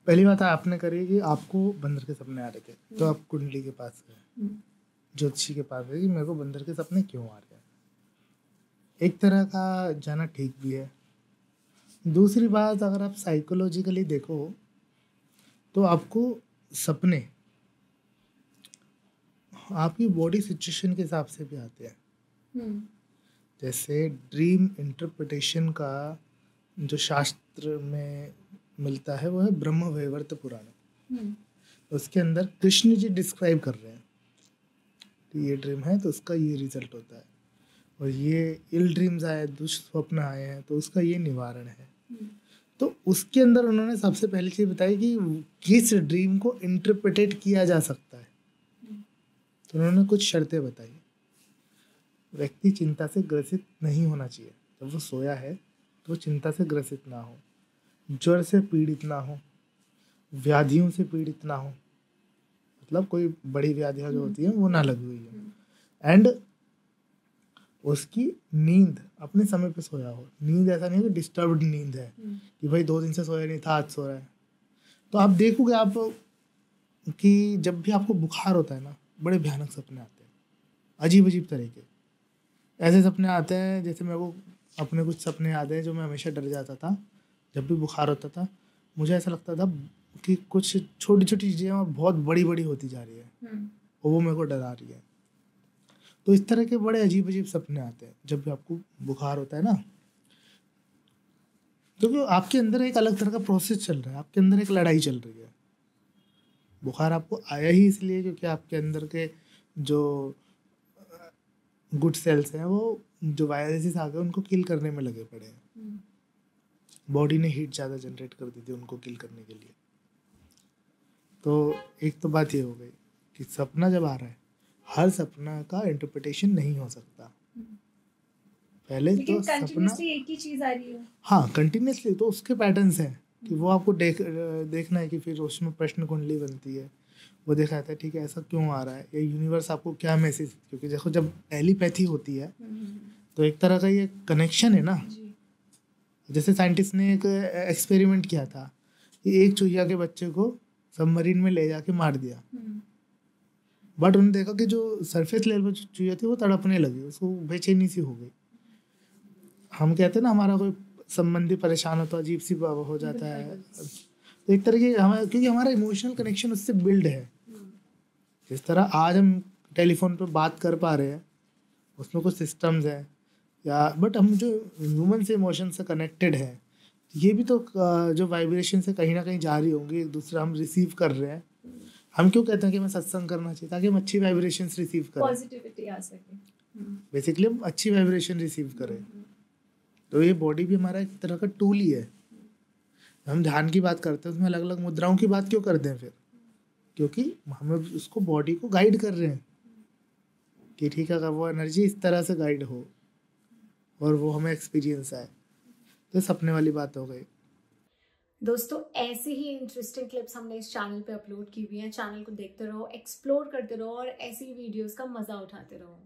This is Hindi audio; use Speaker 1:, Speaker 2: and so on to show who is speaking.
Speaker 1: पहली बात आपने करी कि आपको बंदर के सपने आ रहे थे, तो आप कुंडली के पास गए, ज्योतिषी के पास गए कि मेरे को बंदर के सपने क्यों आ रहे हैं। एक तरह का जाना ठीक भी है। दूसरी बात, अगर आप साइकोलॉजिकली देखो तो आपको सपने आपकी बॉडी सिचुएशन के हिसाब से भी आते हैं। जैसे ड्रीम इंटरप्रिटेशन का जो शास्त्र में मिलता है वो है ब्रह्म वैवर्त पुराण। उसके अंदर कृष्ण जी डिस्क्राइब कर रहे हैं कि ये ड्रीम है तो उसका ये रिजल्ट होता है, और ये इल ड्रीम्स आए, दुष्स्वप्न आए हैं तो उसका ये निवारण है। तो उसके अंदर उन्होंने सबसे पहली चीज बताई कि किस ड्रीम को इंटरप्रेटेट किया जा सकता है। तो उन्होंने कुछ शर्तें बताई। व्यक्ति चिंता से ग्रसित नहीं होना चाहिए, जब वो सोया है तो चिंता से ग्रसित ना हो, ज्वर से पीड़ित ना हो, व्याधियों से पीड़ित ना हो, मतलब कोई बड़ी व्याधियां जो होती हैं वो ना लगी हुई है, एंड उसकी नींद अपने समय पे सोया हो। नींद ऐसा नहीं है कि डिस्टर्ब्ड नींद है कि भाई 2 दिन से सोया नहीं था, आज सो रहा है। तो आप देखोगे आप कि जब भी आपको बुखार होता है ना, बड़े भयानक सपने आते हैं, अजीब अजीब तरह के ऐसे सपने आते हैं। जैसे मेरे को अपने कुछ सपने याद हैं जो मैं हमेशा डर जाता था। जब भी बुखार होता था मुझे ऐसा लगता था कि कुछ छोटी छोटी चीज़ें बहुत बड़ी बड़ी होती जा रही है और वो मेरे को डरा रही है। तो इस तरह के बड़े अजीब अजीब सपने आते हैं जब भी आपको बुखार होता है ना, क्योंकि आपके अंदर एक अलग तरह का प्रोसेस चल रहा है, आपके अंदर एक लड़ाई चल रही है। बुखार आपको आया ही इसलिए क्योंकि आपके अंदर के जो गुड सेल्स हैं, वो जो वायरसेस आ गए उनको किल करने में लगे पड़े हैं। बॉडी ने हीट ज़्यादा जनरेट कर दी थी उनको किल करने के लिए। तो एक तो बात ये हो गई कि सपना जब आ रहा है, हर सपना का इंटरप्रिटेशन नहीं हो सकता। पहले तो सपना
Speaker 2: एक ही चीज आ रही है,
Speaker 1: हाँ कंटिन्यूसली, तो उसके पैटर्न्स हैं कि वो आपको देखना है कि फिर उसमें प्रश्न कुंडली बनती है, वो देखा जाता है ठीक है ऐसा क्यों आ रहा है, ये यूनिवर्स आपको क्या मैसेज। क्योंकि देखो जब टेलीपैथी होती है तो एक तरह का ये कनेक्शन है ना। जैसे साइंटिस्ट ने एक एक्सपेरिमेंट किया था कि एक चूहिया के बच्चे को सबमरीन में ले जाके मार दिया, बट उन्होंने देखा कि जो सरफेस लेवल पर चूहिया थी वो तड़पने लगी, उसको बेचैनी सी हो गई। हम कहते हैं ना हमारा कोई संबंधी परेशान हो तो अजीब सी हो जाता है। तो एक तरह की हमें, क्योंकि हमारा इमोशनल कनेक्शन उससे बिल्ड है। जिस तरह आज हम टेलीफोन पर बात कर पा रहे हैं उसमें कुछ सिस्टम्स हैं या, बट हम जो ह्यूमन से इमोशन से कनेक्टेड है, ये भी तो जो वाइब्रेशन से कहीं ना कहीं जा रही होंगी, एक दूसरे हम रिसीव कर रहे हैं। हम क्यों कहते हैं कि हमें सत्संग करना चाहिए, ताकि हम अच्छी वाइब्रेशन रिसीव करें,
Speaker 2: पॉजिटिविटी आ सके।
Speaker 1: बेसिकली हम अच्छी वाइब्रेशन रिसीव करें। तो ये बॉडी भी हमारा एक तरह का टूल ही है। हम ध्यान की बात करते हैं उसमें अलग अलग मुद्राओं की बात क्यों करते हैं फिर, क्योंकि हमें उसको बॉडी को गाइड कर रहे हैं कि ठीक है अगर वो एनर्जी इस तरह से गाइड हो और वो हमें एक्सपीरियंस आए। तो सपने वाली बात हो गई।
Speaker 2: दोस्तों ऐसे ही इंटरेस्टिंग क्लिप्स हमने इस चैनल पे अपलोड की हुई हैं। चैनल को देखते रहो, एक्सप्लोर करते रहो और ऐसी वीडियोस का मजा उठाते रहो।